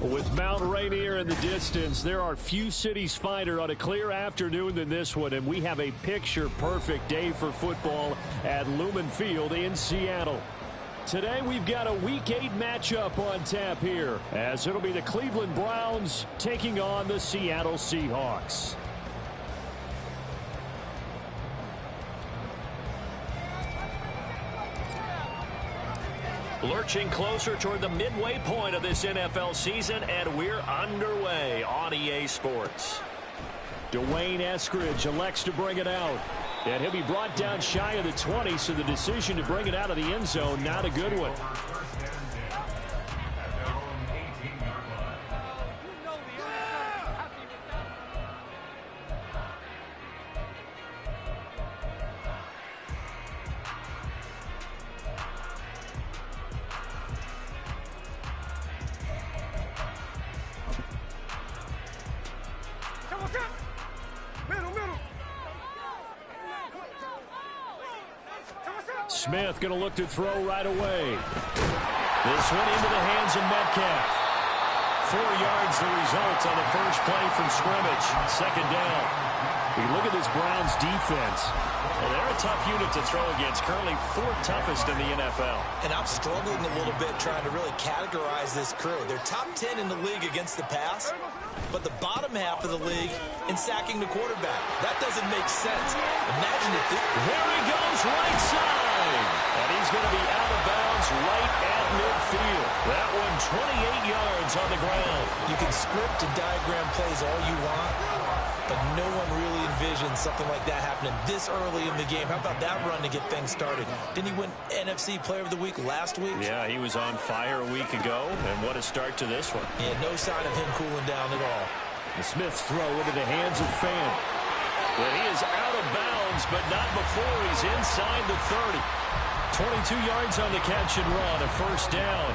With Mount Rainier in the distance, there are few cities finer on a clear afternoon than this one, and we have a picture-perfect day for football at Lumen Field in Seattle. Today, we've got a Week 8 matchup on tap here, as it'll be the Cleveland Browns taking on the Seattle Seahawks. Lurching closer toward the midway point of this NFL season, and we're underway on EA Sports. Dwayne Eskridge elects to bring it out, and he'll be brought down shy of the 20, so the decision to bring it out of the end zone, not a good one. Smith going to look to throw right away. This one into the hands of Metcalf. 4 yards the result on the first play from scrimmage. Second down. You look at this Browns defense. Well, they're a tough unit to throw against. Currently 4th toughest in the NFL. And I'm struggling a little bit trying to really categorize this crew. They're top 10 in the league against the pass, but the bottom half of the league in sacking the quarterback. That doesn't make sense. Imagine if there he goes, right side. And he's going to be out of bounds right at midfield. That one 28 yards on the ground. You can script and diagram plays all you want, but no one really envisions something like that happening this early in the game. How about that run to get things started? Didn't he win NFC Player of the Week last week? Yeah, he was on fire a week ago, and what a start to this one. Yeah, no sign of him cooling down at all. The Smith's throw into the hands of Fan. Well, he is out of bounds, but not before he's inside the 30. 22 yards on the catch and run, a first down.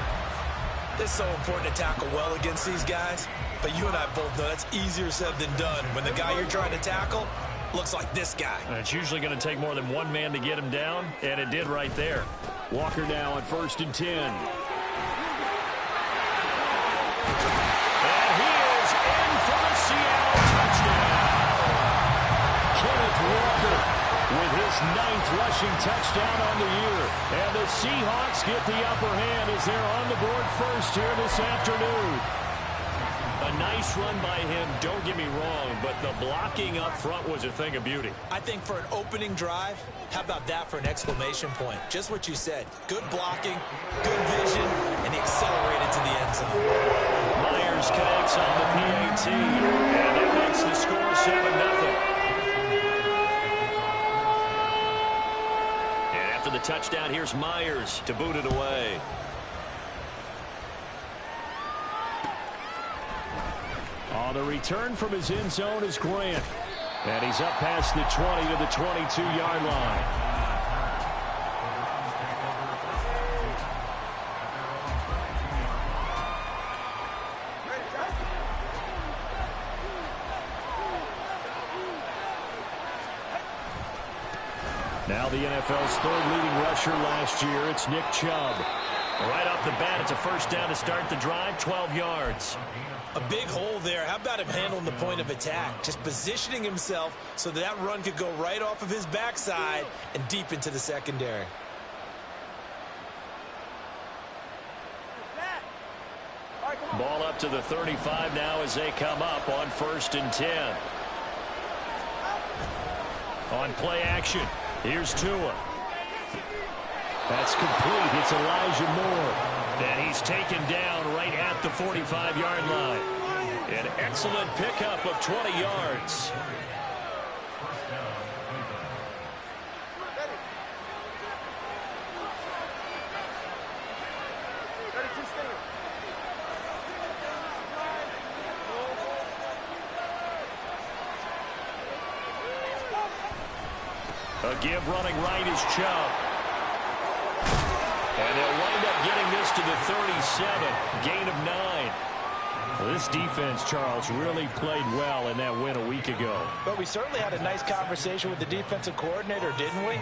It's so important to tackle well against these guys, but you and I both know that's easier said than done. When the guy you're trying to tackle looks like this guy. And it's usually going to take more than one man to get him down, and it did right there. Walker now on 1st and 10. And he is in for the Seattle touchdown. Kenneth Walker with his 9th rushing touchdown on the year. And the Seahawks get the upper hand as they're on the board first here this afternoon. A nice run by him, don't get me wrong, but the blocking up front was a thing of beauty. I think for an opening drive, how about that for an exclamation point? Just what you said. Good blocking, good vision, and he accelerated to the end zone. Myers connects on the PAT, and it makes the score 7-0. And after the touchdown, here's Myers to boot it away. On the return from his end zone is Grant. And he's up past the 20 to the 22-yard line. Now the NFL's 3rd leading rusher last year, it's Nick Chubb. Right off the bat, it's a first down to start the drive, 12 yards. A big hole there. How about him handling the point of attack? Just positioning himself so that run could go right off of his backside and deep into the secondary. Ball up to the 35 now as they come up on 1st and 10. On play action, here's Tua. That's complete. It's Elijah Moore. And he's taken down right at the 45-yard line. An excellent pickup of 20 yards. A give running right is Chubb. And they'll wind up getting this to the 37. Gain of 9. Well, this defense, Charles, really played well in that win a week ago. But we certainly had a nice conversation with the defensive coordinator, didn't we?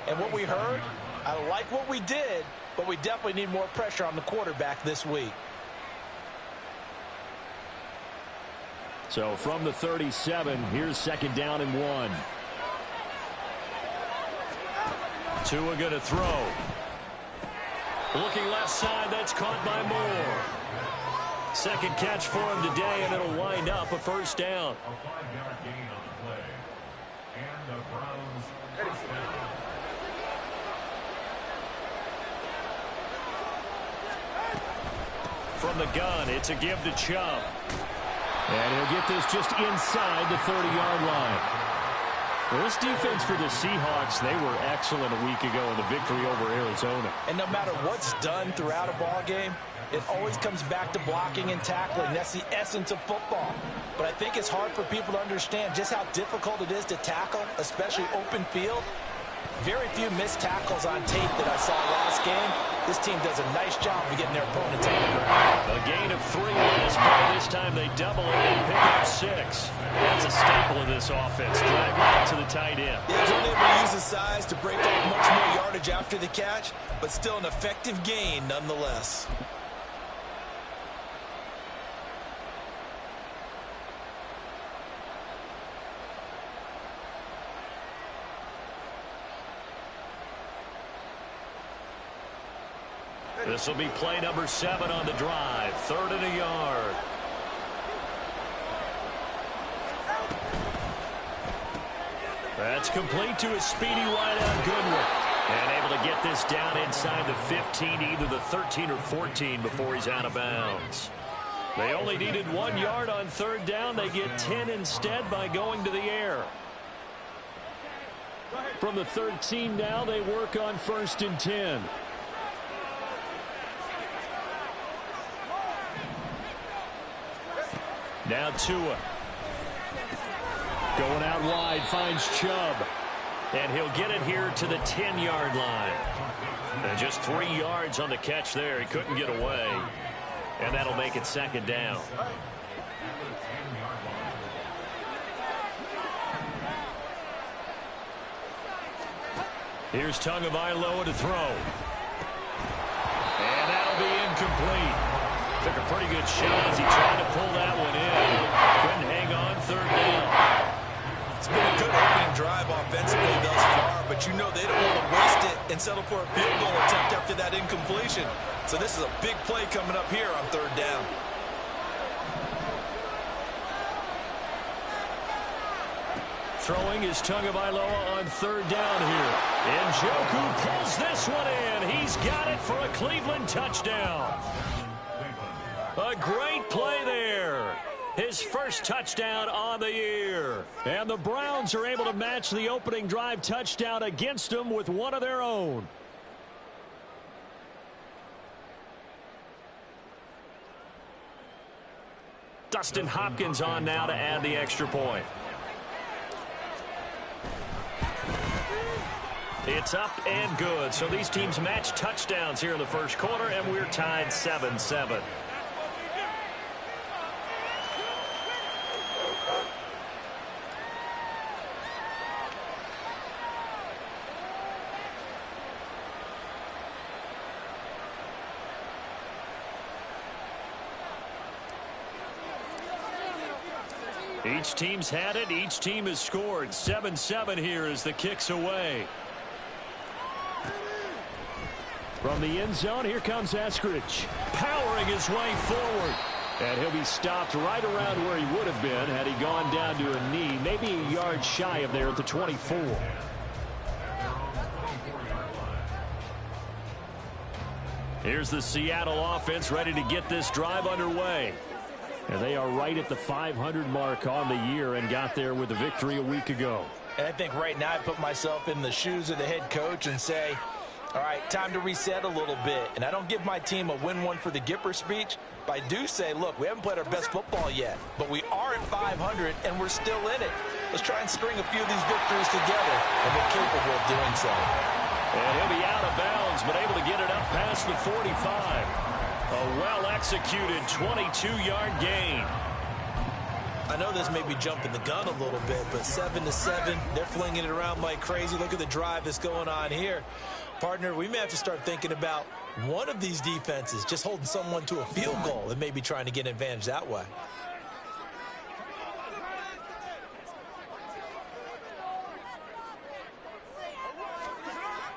And what we heard, I like what we did, but we definitely need more pressure on the quarterback this week. So from the 37, here's second down and 1. Tua going to throw. Looking left side, that's caught by Moore. Second catch for him today, and it'll wind up a first down. A 5-yard gain on the play. And the Browns first down. From the gun, it's a give to Chubb. And he'll get this just inside the 30-yard line. Well, this defense for the Seahawks, they were excellent a week ago in the victory over Arizona. And no matter what's done throughout a ball game, it always comes back to blocking and tackling. That's the essence of football. But I think it's hard for people to understand just how difficult it is to tackle, especially open field. Very few missed tackles on tape that I saw last game. This team does a nice job of getting their opponents on the ground. A gain of 3 on this play. This time they double it and pick up 6. That's a staple of this offense. Driving out to the tight end. He was only able to use his size to break off much more yardage after the catch, but still an effective gain nonetheless. This will be play number 7 on the drive. 3rd and a yard. That's complete to a speedy wideout Goodwin. And able to get this down inside the 15, either the 13 or 14 before he's out of bounds. They only needed 1 yard on 3rd down. They get 10 instead by going to the air. From the 13 now, they work on 1st and 10. Now Tua. Going out wide, finds Chubb. And he'll get it here to the 10-yard line. And just 3 yards on the catch there. He couldn't get away. And that'll make it 2nd down. Here's Tagovailoa to throw. And that'll be incomplete. Took a pretty good shot as he tried to pull that one in. Couldn't hang on 3rd down. It's been a good opening drive offensively thus far, but you know they don't want to waste it and settle for a field goal attempt after that incompletion. So this is a big play coming up here on 3rd down. Throwing is Tagovailoa on 3rd down here. And Njoku pulls this one in. He's got it for a Cleveland touchdown. A great play there. His first touchdown on the year. And the Browns are able to match the opening drive touchdown against them with one of their own. Dustin Hopkins on now to add the extra point. It's up and good. So these teams match touchdowns here in the first quarter, and we're tied 7-7. Each team's had it. Each team has scored. 7-7 here as the kick's away. From the end zone, here comes Eskridge, powering his way forward. And he'll be stopped right around where he would have been had he gone down to a knee, maybe a yard shy of there at the 24. Here's the Seattle offense ready to get this drive underway. And they are right at the 500 mark on the year and got there with a victory a week ago. And I think right now I put myself in the shoes of the head coach and say, All right, time to reset a little bit. And I don't give my team a win one for the Gipper speech, but I do say, look, we haven't played our best football yet, but we are at 500 and we're still in it. Let's try and string a few of these victories together, and we're capable of doing so. And he'll be out of bounds, but able to get it up past the 45. A well-executed 22-yard gain. I know this may be jumping the gun a little bit, but 7-7, they're flinging it around like crazy. Look at the drive that's going on here. Partner, we may have to start thinking about one of these defenses just holding someone to a field goal and maybe trying to get an advantage that way.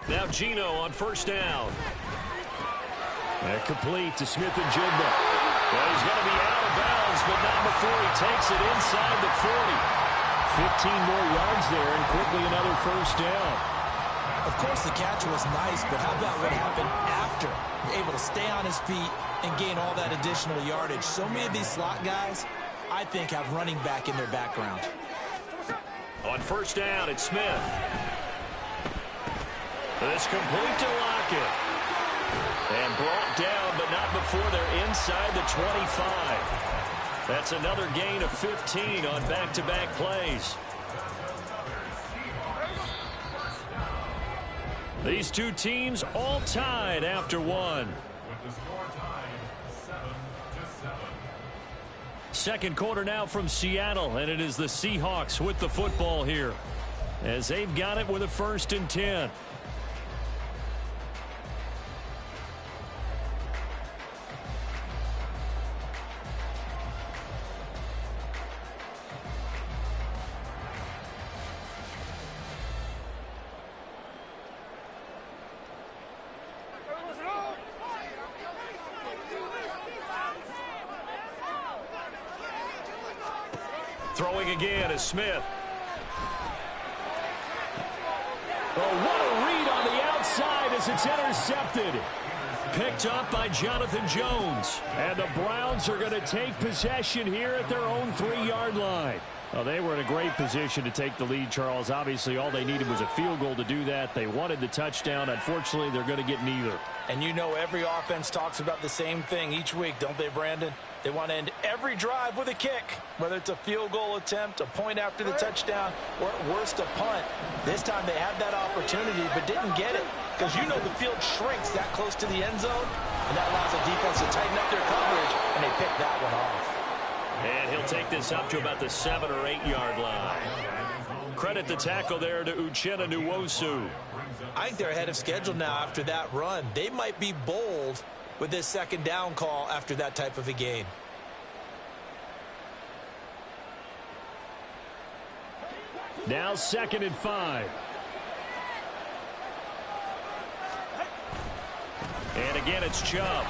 Now Gino on first down. And complete to Smith and Jigba. Well, he's going to be out of bounds, but not before he takes it inside the 40. 15 more yards there, and quickly another first down. Of course, the catch was nice, but how about what happened after? Able to stay on his feet and gain all that additional yardage. So many of these slot guys, I think, have running back in their background. On first down, it's Smith. This complete to Lockett. And brought down, but not before they're inside the 25. That's another gain of 15 on back-to-back plays. These two teams all tied after one. With the score tied 7-7. Second quarter now from Seattle, and it is the Seahawks with the football here, as they've got it with a 1st and 10. Throwing again is Smith. Oh, what a read on the outside as it's intercepted. Picked up by Jonathan Jones. And the Browns are going to take possession here at their own 3-yard line. Well, they were in a great position to take the lead, Charles. Obviously, all they needed was a field goal to do that. They wanted the touchdown. Unfortunately, they're going to get neither. And you know every offense talks about the same thing each week, don't they, Brandon? They want to end every drive with a kick, whether it's a field goal attempt, a point after the touchdown, or at worst a punt. This time they had that opportunity but didn't get it because you know the field shrinks that close to the end zone, and that allows the defense to tighten up their coverage, and they pick that one off. And he'll take this up to about the 7- or 8-yard line. Credit the tackle there to Uchenna Nwosu. I think they're ahead of schedule now after that run. They might be bold with this 2nd down call after that type of a gain. Now 2nd and 5. And again, it's Chubb.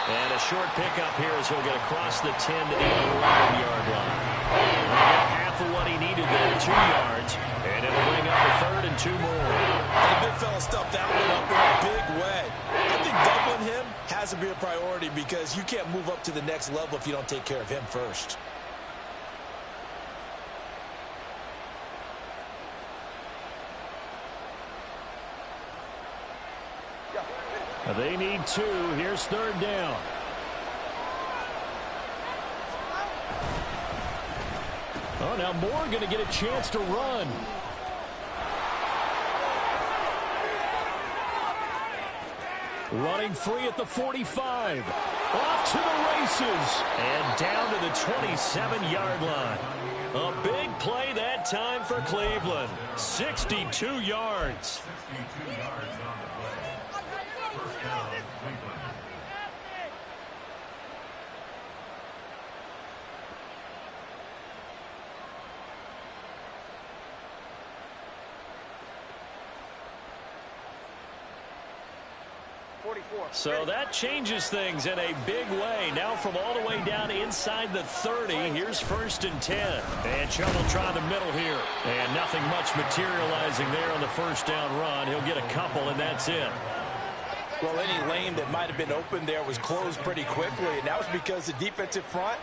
And a short pickup here as he'll get across the 10 to the 11-yard line. He'll get half of what he needed there, 2 yards. And it'll bring up the 3rd and 2 more. And the big fella stuffed that one up in a big way. I think doubling him has to be a priority because you can't move up to the next level if you don't take care of him first. They need 2. Here's 3rd down. Oh, now Moore going to get a chance to run. Running free at the 45. Off to the races. And down to the 27-yard line. A big play that time for Cleveland. 62 yards. 62 yards on the play. First down, Cleveland. So that changes things in a big way. Now from all the way down inside the 30, here's 1st and 10. And Chubb will try the middle here. And nothing much materializing there on the 1st down run. He'll get a couple, and that's it. Well, any lane that might have been open there was closed pretty quickly, and that was because the defensive front,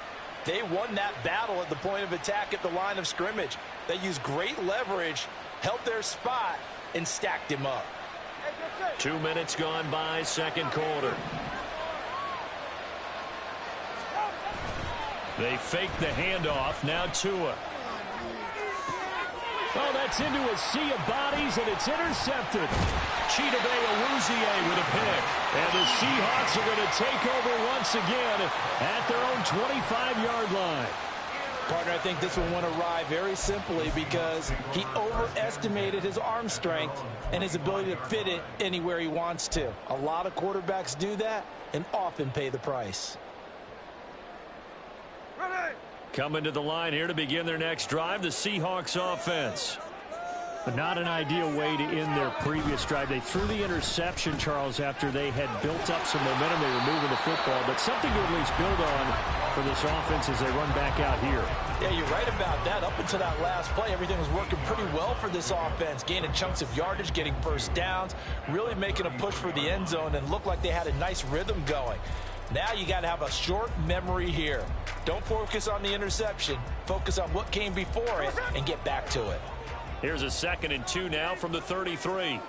they won that battle at the point of attack at the line of scrimmage. They used great leverage, held their spot, and stacked him up. 2 minutes gone by, second quarter. They fake the handoff. Now Tua. Oh, that's into a sea of bodies, and it's intercepted. Chidobe Awuzie with a pick. And the Seahawks are going to take over once again at their own 25-yard line. Partner, I think this one went awry very simply because he overestimated his arm strength and his ability to fit it anywhere he wants to. A lot of quarterbacks do that and often pay the price. Coming to the line here to begin their next drive, the Seahawks offense. But not an ideal way to end their previous drive. They threw the interception, Charles, after they had built up some momentum. They were moving the football, but something to at least build on for this offense as they run back out here. Yeah, you're right about that. Up until that last play, everything was working pretty well for this offense, gaining chunks of yardage, getting first downs, really making a push for the end zone, and looked like they had a nice rhythm going. Now you got to have a short memory here. Don't focus on the interception. Focus on what came before it and get back to it. Here's a 2nd and 2 now from the 33.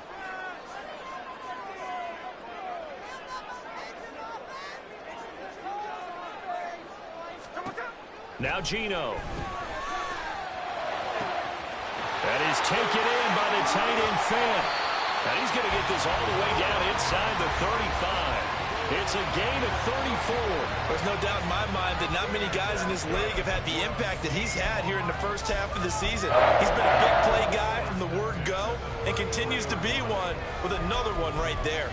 Now Geno. That is taken in by the tight end Fant. And he's going to get this all the way down inside the 35. It's a gain of 34. There's no doubt in my mind that not many guys in this league have had the impact that he's had here in the first half of the season. He's been a big play guy from the word go and continues to be one with another one right there.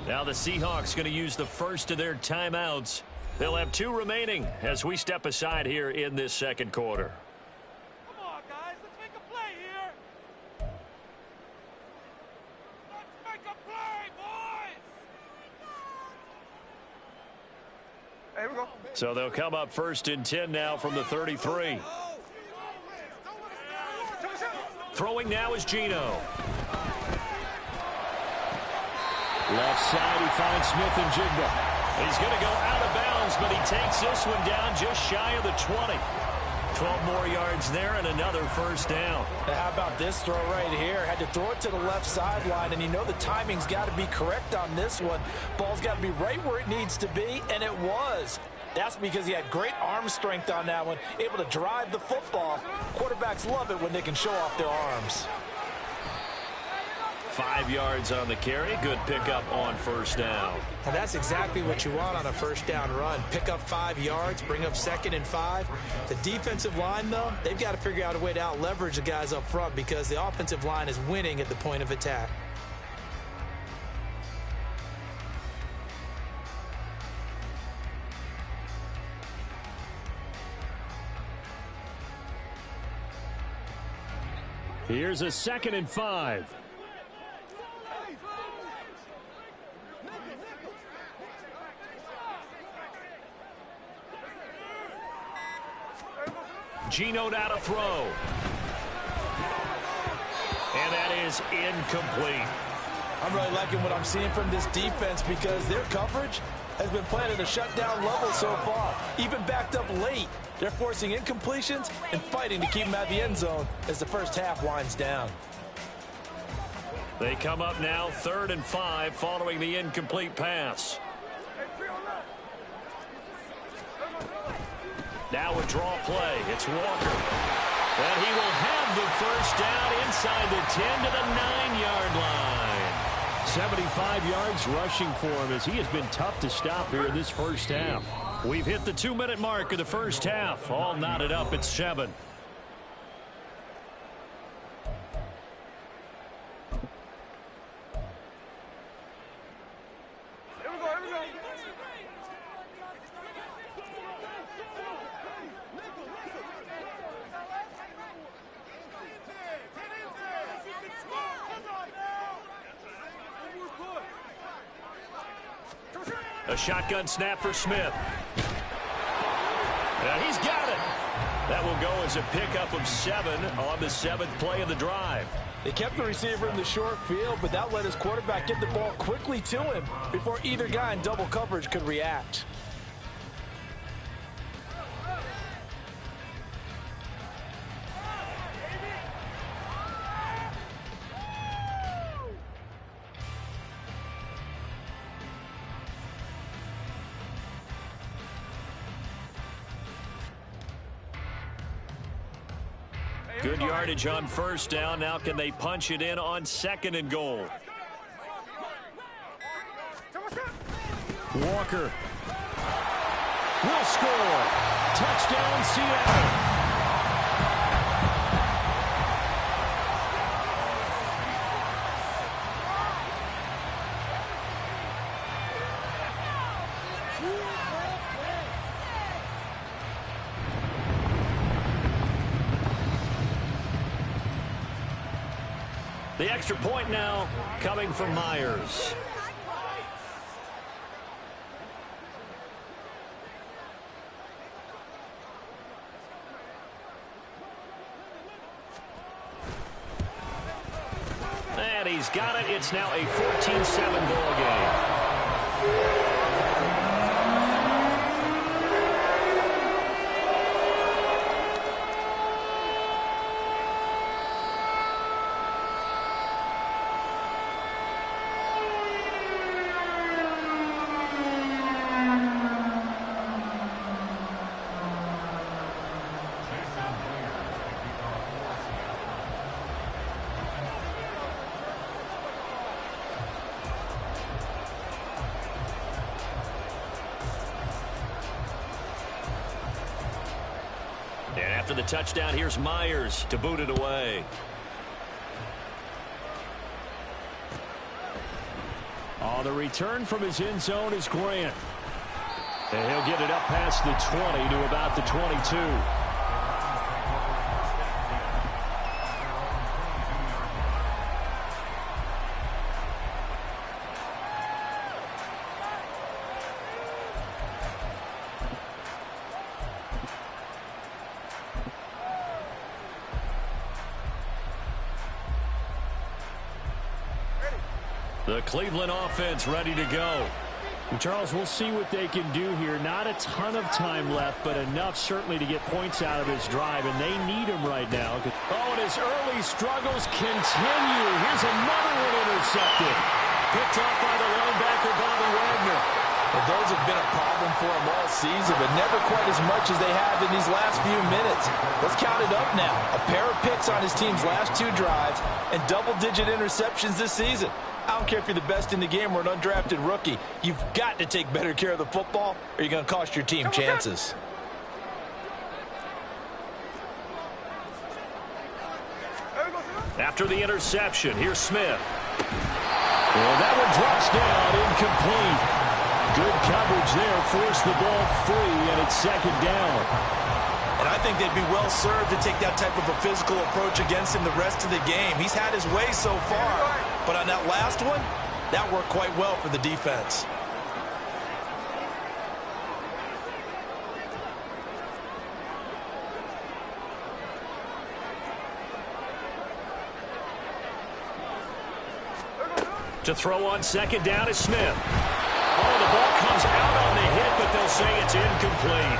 Now the Seahawks going to use the first of their timeouts. They'll have 2 remaining as we step aside here in this second quarter. Come on, guys. Let's make a play here. Let's make a play, boys. Here we go. So they'll come up 1st and 10 now from the 33. Throwing now is Geno. Left side, he finds Smith and Jigba. He's going to go out of bounds, but he takes this one down just shy of the 20. 12 more yards there and another first down. Now how about this throw right here? Had to throw it to the left sideline, and you know the timing's got to be correct on this one. Ball's got to be right where it needs to be, and it was. That's because he had great arm strength on that one, able to drive the football. Quarterbacks love it when they can show off their arms. 5 yards on the carry. Good pickup on first down. And that's exactly what you want on a first down run. Pick up 5 yards, bring up 2nd and 5. The defensive line, though, they've got to figure out a way to out-leverage the guys up front because the offensive line is winning at the point of attack. Here's a 2nd and 5. Geno now to throw. And that is incomplete. I'm really liking what I'm seeing from this defense because their coverage has been playing at a shutdown level so far. Even backed up late, they're forcing incompletions and fighting to keep them out of the end zone as the first half winds down. They come up now 3rd and 5 following the incomplete pass. Now a draw play. It's Walker. And he will have the first down inside the 10 to the 9-yard line. 75 yards rushing for him as he has been tough to stop here in this first half. We've hit the 2-minute mark of the first half. All knotted up at 7. A shotgun snap for Smith. And he's got it. That will go as a pickup of 7 on the 7th play of the drive. They kept the receiver in the short field, but that let his quarterback get the ball quickly to him before either guy in double coverage could react. Good yardage on first down. Now can they punch it in on 2nd and goal? Walker will score. Touchdown, Seattle. The extra point now coming from Myers. And he's got it. It's now a 14-7 ball game. And after the touchdown, here's Myers to boot it away. Oh, the return from his end zone is Grant. And he'll get it up past the 20 to about the 22. The Cleveland offense ready to go. And Charles, we'll see what they can do here. Not a ton of time left, but enough certainly to get points out of this drive, and they need them right now. Oh, and his early struggles continue. Here's another one intercepted. Picked off by the linebacker, Bobby Wagner. Well, those have been a problem for them all season, but never quite as much as they have in these last few minutes. Let's count it up now. A pair of picks on his team's last 2 drives and double-digit interceptions this season. I don't care if you're the best in the game or an undrafted rookie. You've got to take better care of the football or you're going to cost your team chances. After the interception, here's Smith. Well, that one drops down, incomplete. Good coverage there, forced the ball free, and it's 2nd down. And I think they'd be well served to take that type of a physical approach against him the rest of the game. He's had his way so far, but on that last one, that worked quite well for the defense. To throw on 2nd down is Smith. Oh, the ball comes out on the hit, but they'll say it's incomplete.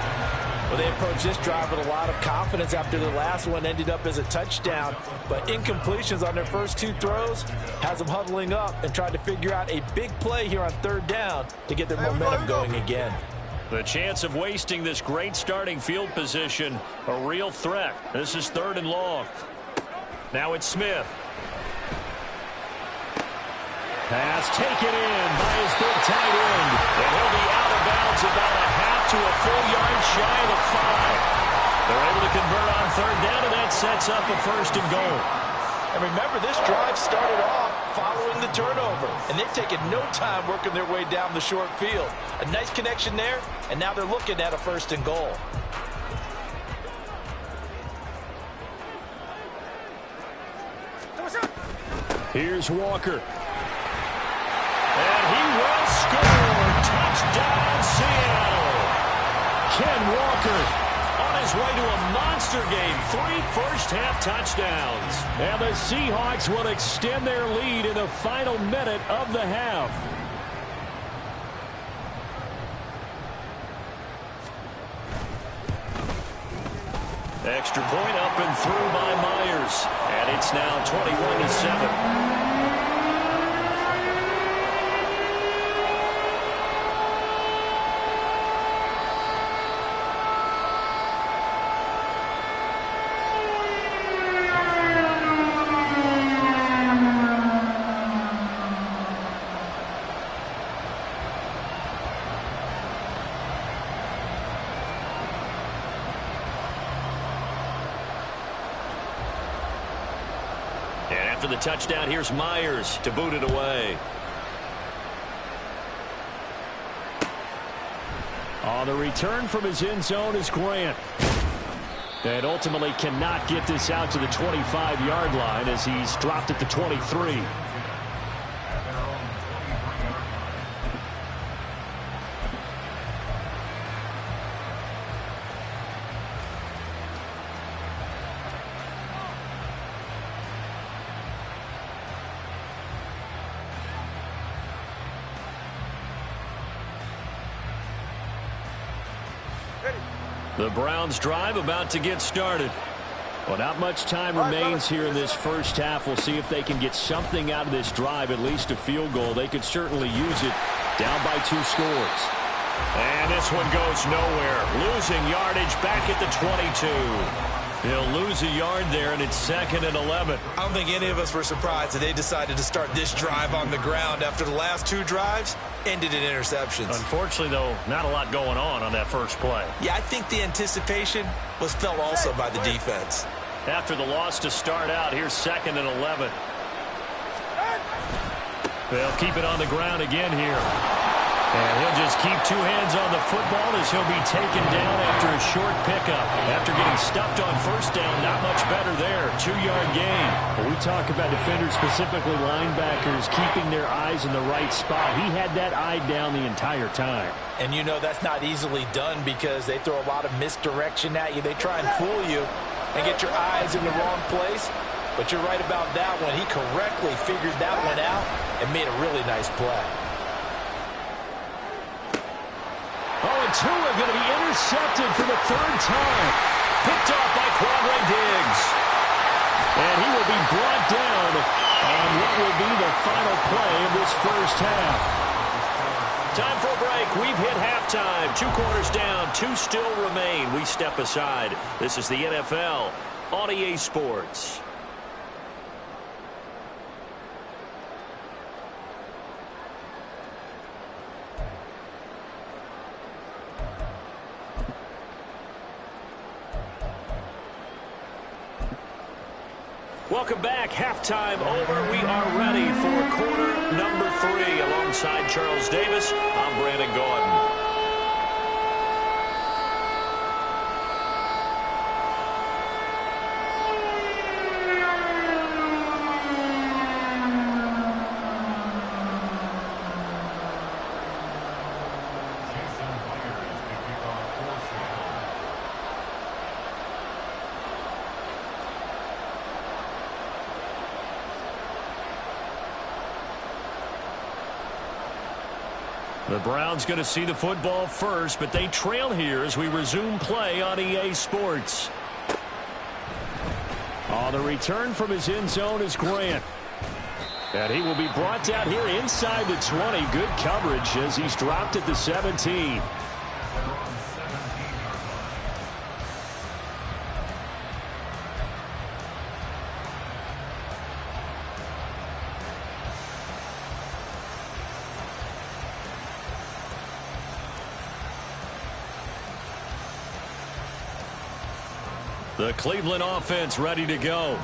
Well, they approached this drive with a lot of confidence after the last one ended up as a touchdown. But incompletions on their first 2 throws has them huddling up and trying to figure out a big play here on 3rd down to get their momentum going again. The chance of wasting this great starting field position, a real threat. This is 3rd and long. Now it's Smith. Pass taken in by his big tight end. And he'll be out of bounds about a half to a full yard shy of the 5. They're able to convert on 3rd down, and that sets up a 1st and goal. And remember, this drive started off following the turnover, and they've taken no time working their way down the short field. A nice connection there, and now they're looking at a 1st and goal. Here's Walker. And he will score. Touchdown. Ken Walker on his way to a monster game. 3 first-half touchdowns. And the Seahawks will extend their lead in the final minute of the half. Extra point up and through by Myers. And it's now 21-7. After the touchdown, here's Myers to boot it away. On the return from his end zone is Grant. And ultimately cannot get this out to the 25-yard line as he's dropped at the 23. The Browns drive about to get started. Well, not much time remains here in this first half. We'll see if they can get something out of this drive, at least a field goal. They could certainly use it, down by 2 scores. And this one goes nowhere. Losing yardage back at the 22. He'll lose a yard there, and it's 2nd and 11. I don't think any of us were surprised that they decided to start this drive on the ground after the last 2 drives ended in interceptions. Unfortunately, though, not a lot going on that first play. Yeah, I think the anticipation was felt also by the defense. After the loss to start out, here's 2nd and 11. They'll keep it on the ground again here. And he'll just keep 2 hands on the football as he'll be taken down after a short pickup. After getting stuffed on first down, not much better there. 2-yard gain. When we talk about defenders, specifically linebackers, keeping their eyes in the right spot. He had that eye down the entire time. And you know that's not easily done because they throw a lot of misdirection at you. They try and fool you and get your eyes in the wrong place. But you're right about that one. He correctly figured that one out and made a really nice play. Tua going to be intercepted for the 3rd time. Picked off by Quandre Diggs. And he will be brought down on what will be the final play of this first half. Time for a break. We've hit halftime. 2 quarters down. 2 still remain. We step aside. This is the NFL on EA Sports. Welcome back. Halftime over. We are ready for quarter number 3. Alongside Charles Davis, I'm Brandon Gordon. The Browns going to see the football first, but they trail here as we resume play on EA Sports. On the return from his end zone is Grant. And he will be brought down here inside the 20. Good coverage as he's dropped at the 17. The Cleveland offense ready to go.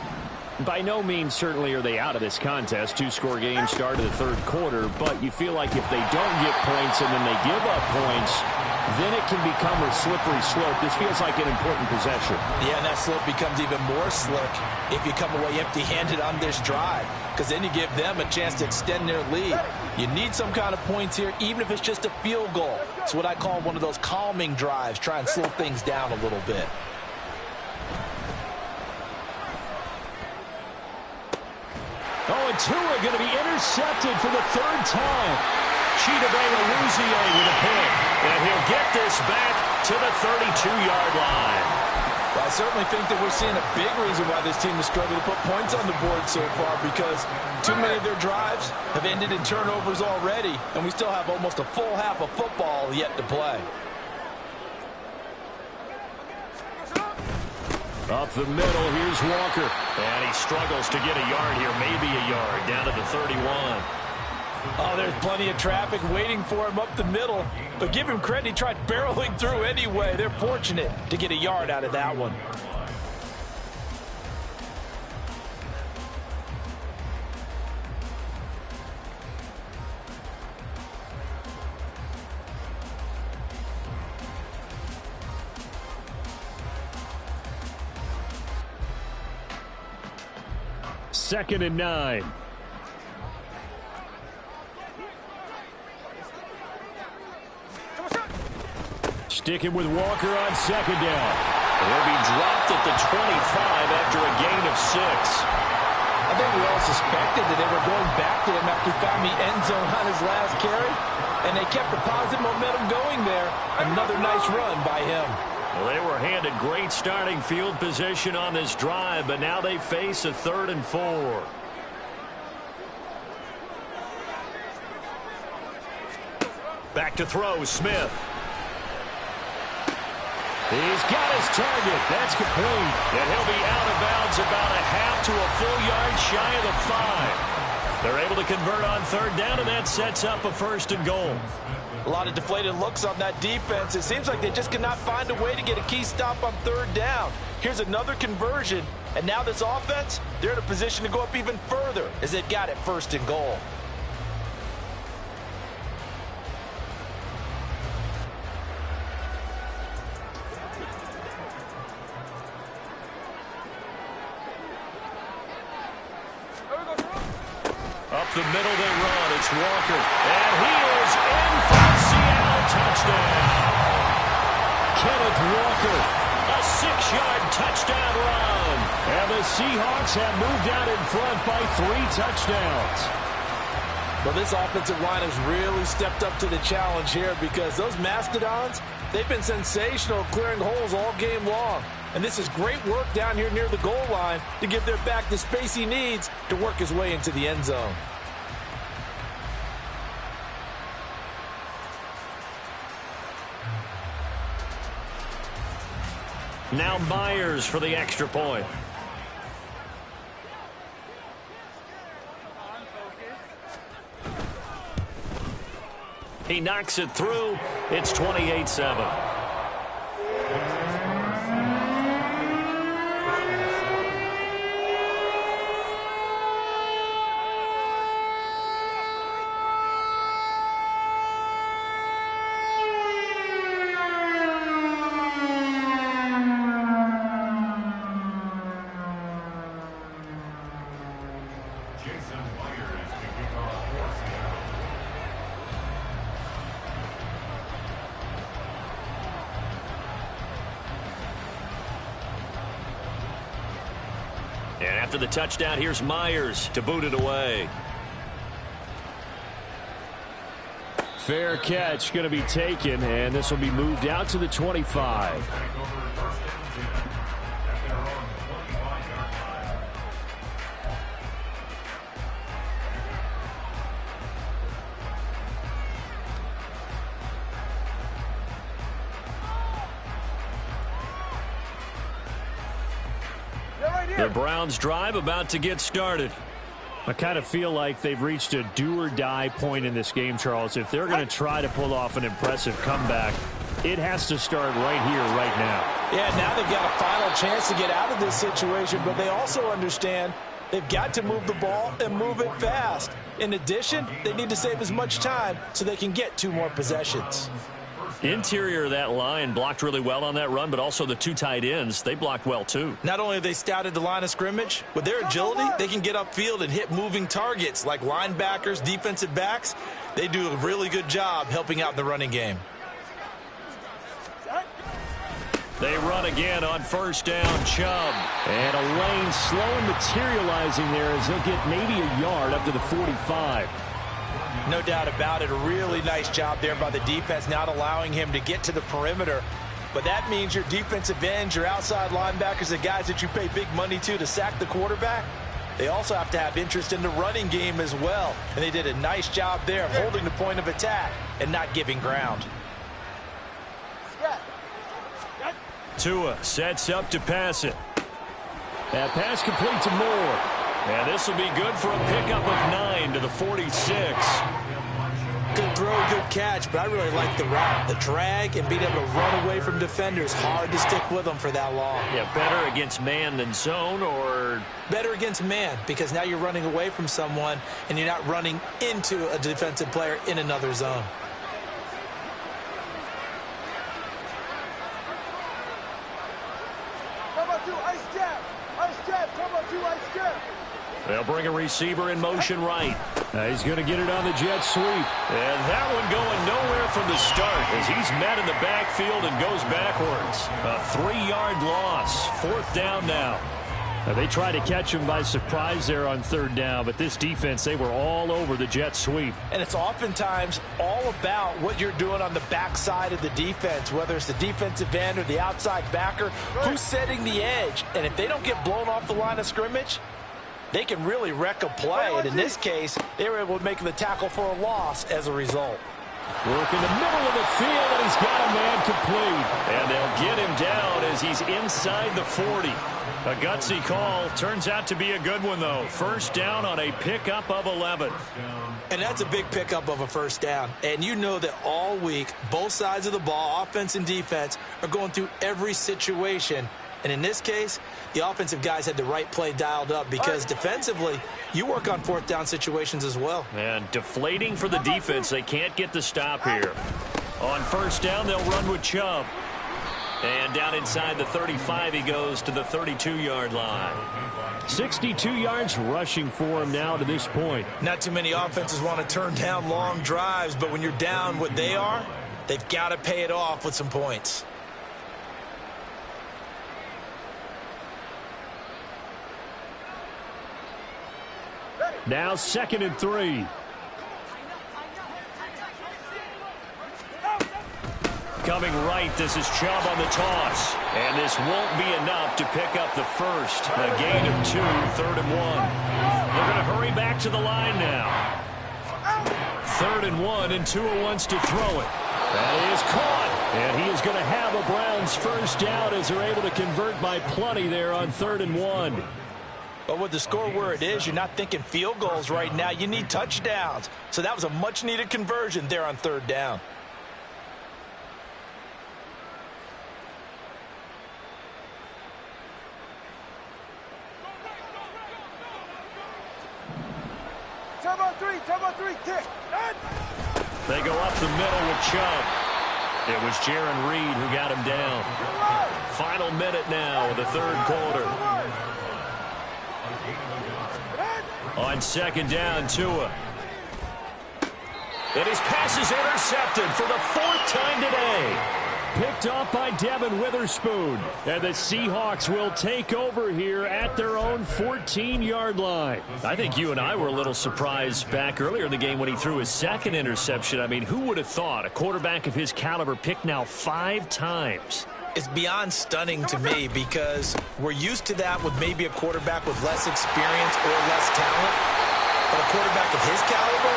By no means certainly are they out of this contest. 2-score game start of the 3rd quarter, but you feel like if they don't get points and then they give up points, then it can become a slippery slope. This feels like an important possession. Yeah, and that slope becomes even more slick if you come away empty-handed on this drive, because then you give them a chance to extend their lead. You need some kind of points here, even if it's just a field goal. It's what I call one of those calming drives. Try and slow things down a little bit. Oh, and Tua going to be intercepted for the third time. Chidobe-Awuzie with a pick. And he'll get this back to the 32-yard line. Well, I certainly think that we're seeing a big reason why this team is struggling to put points on the board so far, because too many of their drives have ended in turnovers already, and we still have almost a full half of football yet to play. Up the middle, here's Walker. And he struggles to get a yard here, maybe a yard, down to the 31. Oh, there's plenty of traffic waiting for him up the middle. But give him credit, he tried barreling through anyway. They're fortunate to get a yard out of that one. Second and 9. Sticking with Walker on second down. He'll be dropped at the 25 after a gain of 6. I think we all suspected that they were going back to him after he found the end zone on his last carry, and they kept the positive momentum going there. Another nice run by him. Well, they were handed great starting field position on this drive, but now they face a 3rd and 4. Back to throw, Smith. He's got his target. That's complete. And he'll be out of bounds about a half to a full yard shy of the 5. They're able to convert on 3rd down, and that sets up a 1st and goal. A lot of deflated looks on that defense. It seems like they just cannot find a way to get a key stop on 3rd down. Here's another conversion, and now this offense, they're in a position to go up even further as they've got it 1st and goal. Up the middle they run. It's Walker. And he is in for a Seattle touchdown. Kenneth Walker, a 6-yard touchdown run. And the Seahawks have moved out in front by 3 touchdowns. Well, this offensive line has really stepped up to the challenge here, because those Mastodons, they've been sensational clearing holes all game long. And this is great work down here near the goal line to give their back the space he needs to work his way into the end zone. Now Myers for the extra point. He knocks it through. It's 28-7. And after the touchdown, here's Myers to boot it away. Fair catch going to be taken, and this will be moved out to the 25. The Browns drive about to get started. I kind of feel like they've reached a do-or-die point in this game, Charles. If they're going to try to pull off an impressive comeback, it has to start right here, right now. Yeah, now they've got a final chance to get out of this situation, but they also understand they've got to move the ball and move it fast. In addition, they need to save as much time so they can get 2 more possessions. Interior of that line blocked really well on that run, but also the two tight ends, they blocked well too. Not only have they scouted the line of scrimmage, with their agility, they can get upfield and hit moving targets like linebackers, defensive backs. They do a really good job helping out in the running game. They run again on first down, Chubb. And a lane slow and materializing there as he'll get maybe a yard up to the 45. No doubt about it. A really nice job there by the defense, not allowing him to get to the perimeter. But that means your defensive ends, your outside linebackers, the guys that you pay big money to sack the quarterback, they also have to have interest in the running game as well. And they did a nice job there of holding the point of attack and not giving ground. Tua sets up to pass it. That pass complete to Moore. And this will be good for a pickup of 9 to the 46. Good throw, good catch, but I really like the route. The drag and being able to run away from defenders. Hard to stick with them for that long. Yeah, better against man than zone, or? Better against man, because now you're running away from someone and you're not running into a defensive player in another zone. They'll bring a receiver in motion right. He's going to get it on the jet sweep. And that one going nowhere from the start as he's met in the backfield and goes backwards. A 3-yard loss. 4th down now. They tried to catch him by surprise there on 3rd down, but this defense, they were all over the jet sweep. And it's oftentimes all about what you're doing on the backside of the defense, whether it's the defensive end or the outside backer, who's setting the edge. And if they don't get blown off the line of scrimmage, they can really wreck a play. And in this case, they were able to make the tackle for a loss as a result. Work in the middle of the field, and he's got a man complete. And they'll get him down as he's inside the 40. A gutsy call. Turns out to be a good one, though. 1st down on a pickup of 11. And that's a big pickup of a 1st down. And you know that all week, both sides of the ball, offense and defense, are going through every situation. And in this case, the offensive guys had the right play dialed up because defensively, you work on 4th down situations as well. And deflating for the defense. They can't get the stop here. On 1st down, they'll run with Chubb. And down inside the 35, he goes to the 32-yard line. 62 yards rushing for him now to this point. Not too many offenses want to turn down long drives, but when you're down what they are, they've got to pay it off with some points. Now 2nd and 3. Coming right, this is Chubb on the toss. And this won't be enough to pick up the first. A gain of 2, 3rd and 1. They're going to hurry back to the line now. 3rd and 1, and Tua wants to throw it. That is caught. And he is going to have a Browns 1st down as they're able to convert by plenty there on 3rd and 1. But with the score where it is, you're not thinking field goals right now. You need touchdowns. So that was a much-needed conversion there on 3rd down. Turbo 3, kick. They go up the middle with Chubb. It was Jaron Reed who got him down. Final minute now of the 3rd quarter. On 2nd down, Tua. And his pass is intercepted for the 4th time today. Picked off by Devin Witherspoon. And the Seahawks will take over here at their own 14-yard line. I think you and I were a little surprised back earlier in the game when he threw his 2nd interception. I mean, who would have thought a quarterback of his caliber picked now 5 times? It's beyond stunning to me because we're used to that with maybe a quarterback with less experience or less talent. But a quarterback of his caliber,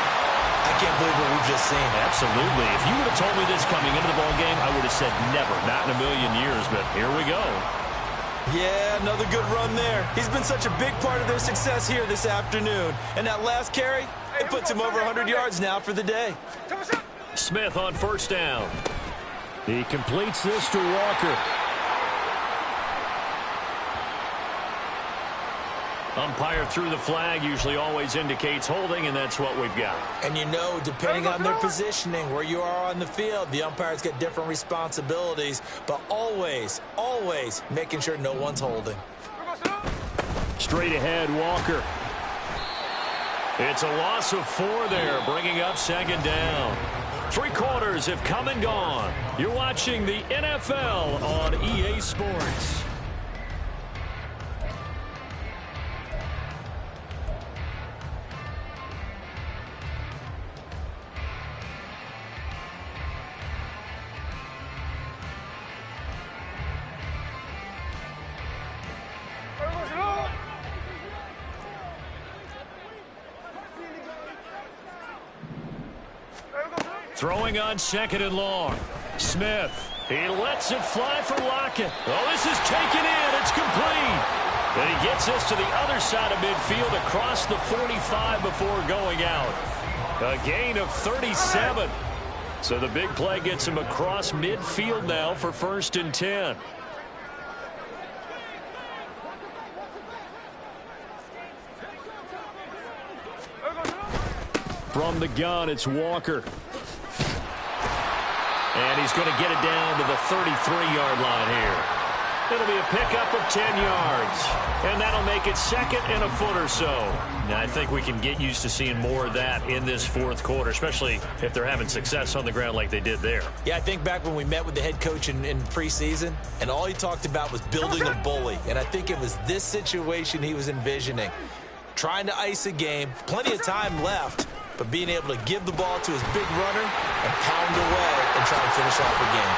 I can't believe what we've just seen. Absolutely. If you would have told me this coming into the ballgame, I would have said never, not in a million years, but here we go. Yeah, another good run there. He's been such a big part of their success here this afternoon. And that last carry, it puts him over 100 yards now for the day. Smith on 1st down. He completes this to Walker. Umpire threw the flag, usually always indicates holding, and that's what we've got. And you know, depending on their positioning, where you are on the field, the umpires get different responsibilities, but always, always making sure no one's holding. Straight ahead, Walker. It's a loss of 4 there, bringing up second down. 3 quarters have come and gone. You're watching the NFL on EA Sports. Throwing on second and long. Smith. He lets it fly for Lockett. Oh, this is taken in. It's complete. And he gets this to the other side of midfield across the 45 before going out. A gain of 37. So the big play gets him across midfield now for 1st and 10. From the gun, it's Walker. And he's going to get it down to the 33-yard line here. It'll be a pickup of 10 yards. And that'll make it 2nd and a foot or so. Now, I think we can get used to seeing more of that in this 4th quarter, especially if they're having success on the ground like they did there. Yeah, I think back when we met with the head coach in preseason, and all he talked about was building a bully. And I think it was this situation he was envisioning. Trying to ice a game, plenty of time left, but being able to give the ball to his big runner and pound away and try and finish off the game.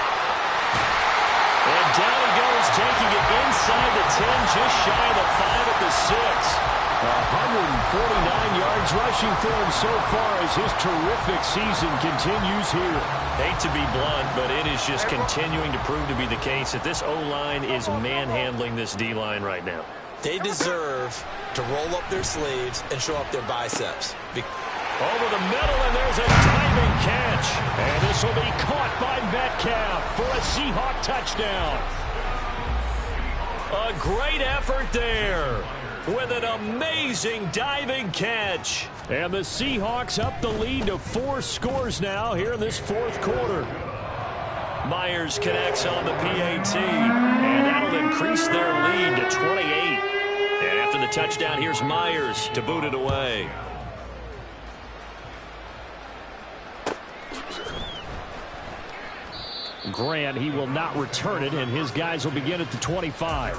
And down he goes, taking it inside the 10, just shy of the 5 at the 6. 149 yards rushing for him so far as his terrific season continues here. Hate to be blunt, but it is just continuing to prove to be the case that this O-line is manhandling this D-line right now. They deserve to roll up their sleeves and show up their biceps. Over the middle, and there's a diving catch. And this will be caught by Metcalf for a Seahawk touchdown. A great effort there with an amazing diving catch. And the Seahawks up the lead to 4 scores now here in this 4th quarter. Myers connects on the PAT, and that'll increase their lead to 28. And after the touchdown, here's Myers to boot it away. Grant, he will not return it, and his guys will begin at the 25.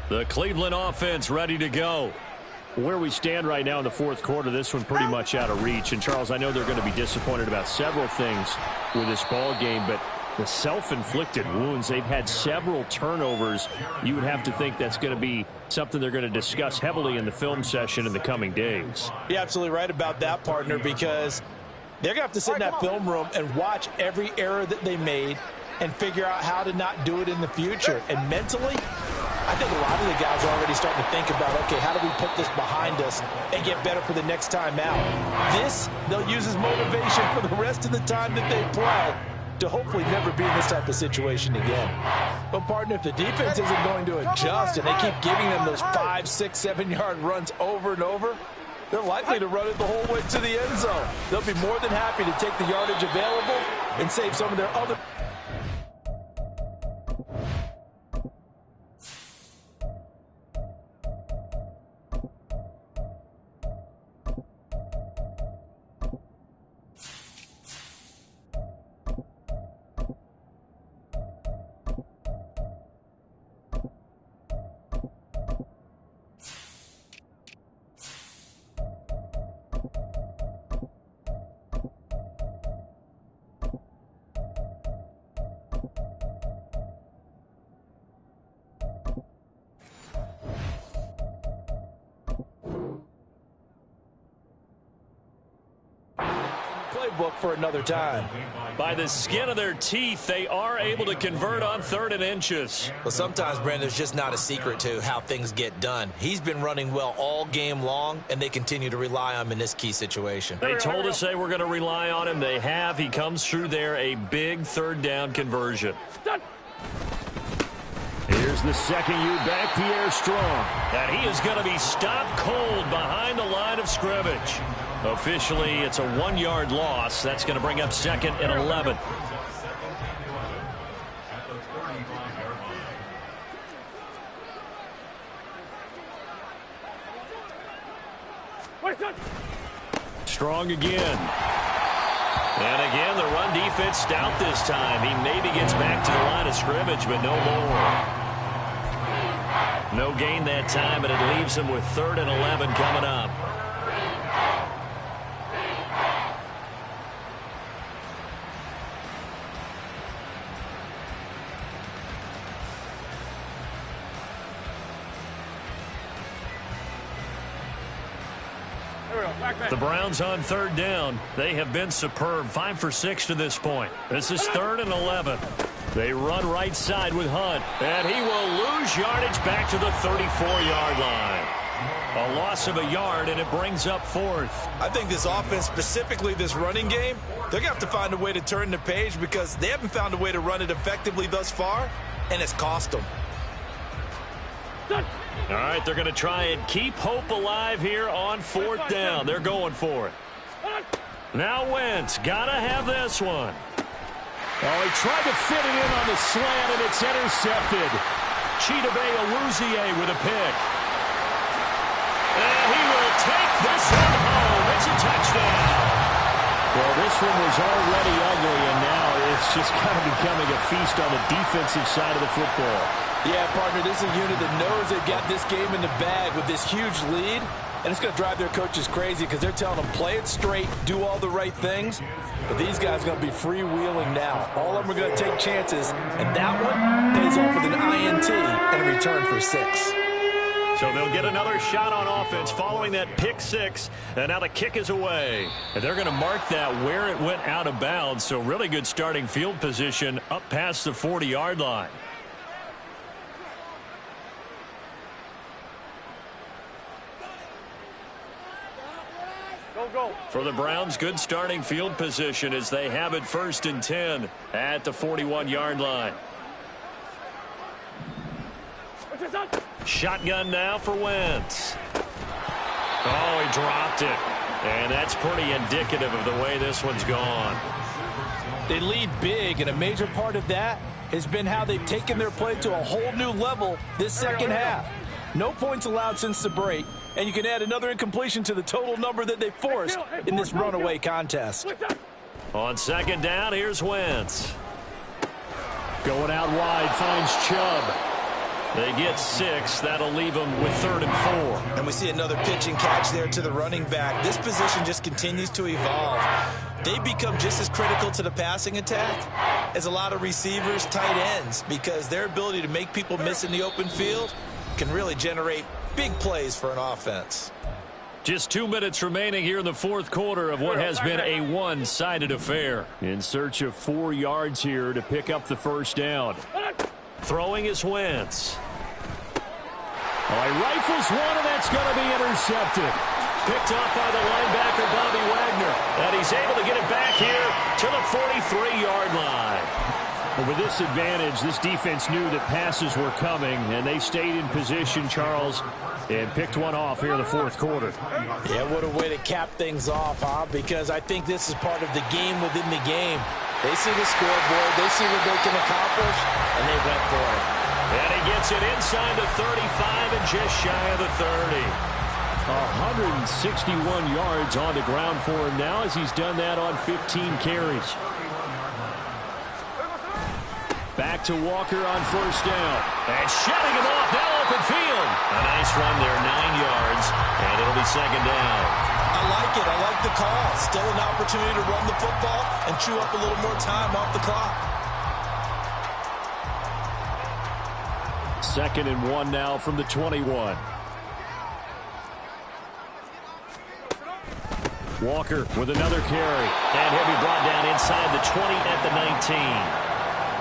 The Cleveland offense ready to go. Where we stand right now in the 4th quarter, this one pretty much out of reach. And, Charles, I know they're going to be disappointed about several things with this ball game, but the self-inflicted wounds, they've had several turnovers. You would have to think that's going to be something they're going to discuss heavily in the film session in the coming days. You're absolutely right about that, partner, because they're going to have to sit in that film room and watch every error that they made and figure out how to not do it in the future. And mentally, I think a lot of the guys are already starting to think about, okay, how do we put this behind us and get better for the next time out? This, they'll use as motivation for the rest of the time that they play to hopefully never be in this type of situation again. But, partner, if the defense isn't going to adjust and they keep giving them those 5, 6, 7-yard runs over and over, they're likely to run it the whole way to the end zone. They'll be more than happy to take the yardage available and save some of their other... playbook for another time. By the skin of their teeth, they are able to convert on 3rd and inches. Well, sometimes, Brandon, there's just not a secret to how things get done. He's been running well all game long, and they continue to rely on him in this key situation. They told us they were going to rely on him. They have. He comes through there, a big 3rd down conversion. Here's the second U back, Pierre Strong. And he is going to be stopped cold behind the line of scrimmage. Officially, it's a 1-yard loss. That's going to bring up 2nd and 11. Strong again. And again, the run defense stout this time. He maybe gets back to the line of scrimmage, but no more. No gain that time, and it leaves him with 3rd and 11 coming up. The Browns on 3rd down. They have been superb. 5 for 6 to this point. This is 3rd and 11. They run right side with Hunt. And he will lose yardage back to the 34-yard line. A loss of a yard, and it brings up 4th. I think this offense, specifically this running game, they're going to have to find a way to turn the page because they haven't found a way to run it effectively thus far, and it's cost them. All right, they're going to try and keep hope alive here on 4th down. They're going for it. Now Wentz, got to have this one. Oh, he tried to fit it in on the slant, and it's intercepted. Chidobe Awuzie with a pick. And he will take this one home. It's a touchdown. Well, this one was already ugly, and now it's just kind of becoming a feast on the defensive side of the football. Yeah, partner, this is a unit that knows they've got this game in the bag with this huge lead, and it's going to drive their coaches crazy because they're telling them play it straight, do all the right things, but these guys are going to be freewheeling now. All of them are going to take chances, and that one pays off with an INT and a return for 6. So they'll get another shot on offense following that pick 6, and now the kick is away. And they're going to mark that where it went out of bounds, so really good starting field position up past the 40-yard line. For the Browns, good starting field position as they have it 1st and 10 at the 41-yard line. Shotgun now for Wentz. Oh, he dropped it. And that's pretty indicative of the way this one's gone. They lead big, and a major part of that has been how they've taken their play to a whole new level this second half. No points allowed since the break, and you can add another incompletion to the total number that they forced in this runaway contest. On 2nd down, here's Wentz. Going out wide, finds Chubb. They get 6. That'll leave them with 3rd and 4. And we see another pitch and catch there to the running back. This position just continues to evolve. They become just as critical to the passing attack as a lot of receivers, tight ends, because their ability to make people miss in the open field can really generate big plays for an offense. Just 2 minutes remaining here in the 4th quarter of what has been a one-sided affair. In search of 4 yards here to pick up the 1st down. Throwing is Wentz. Oh, he rifles one, and that's going to be intercepted. Picked up by the linebacker, Bobby Wagner. And he's able to get it back here to the 43-yard line. Well, with this advantage, this defense knew that passes were coming, and they stayed in position, Charles, and picked one off here in the 4th quarter. Yeah, what a way to cap things off, huh? Because I think this is part of the game within the game. They see the scoreboard, they see what they can accomplish, and they went for it. And he gets it inside the 35 and just shy of the 30. 161 yards on the ground for him now as he's done that on 15 carries. Back to Walker on 1st down. And shutting him off now open field. A nice run there, 9 yards, and it'll be 2nd down. I like it. I like the call. Still an opportunity to run the football and chew up a little more time off the clock. 2nd and 1 now from the 21. Walker with another carry. And he'll be brought down inside the 20 at the 19.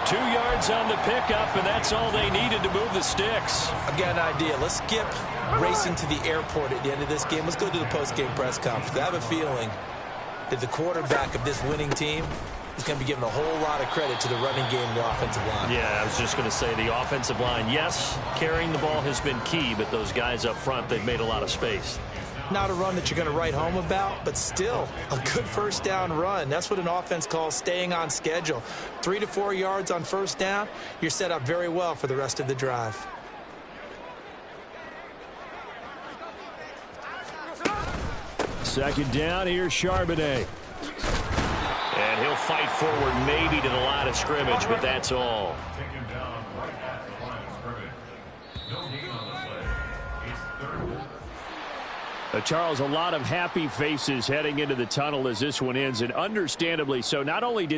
2 yards on the pickup, and that's all they needed to move the sticks. I've got an idea. Let's skip racing to the airport at the end of this game. Let's go to the post-game press conference. I have a feeling that the quarterback of this winning team is going to be giving a whole lot of credit to the running game and the offensive line. Yeah, I was just going to say the offensive line, yes, carrying the ball has been key, but those guys up front, they've made a lot of space. Not a run that you're going to write home about, but still a good first down run. That's what an offense calls staying on schedule. 3 to 4 yards on first down, you're set up very well for the rest of the drive. Second down, here's Charbonnet. And he'll fight forward maybe to the line of scrimmage, but that's all. Take him down right at the line of scrimmage. No gain on the play. It's third down. Charles, a lot of happy faces heading into the tunnel as this one ends, and understandably so. Not only did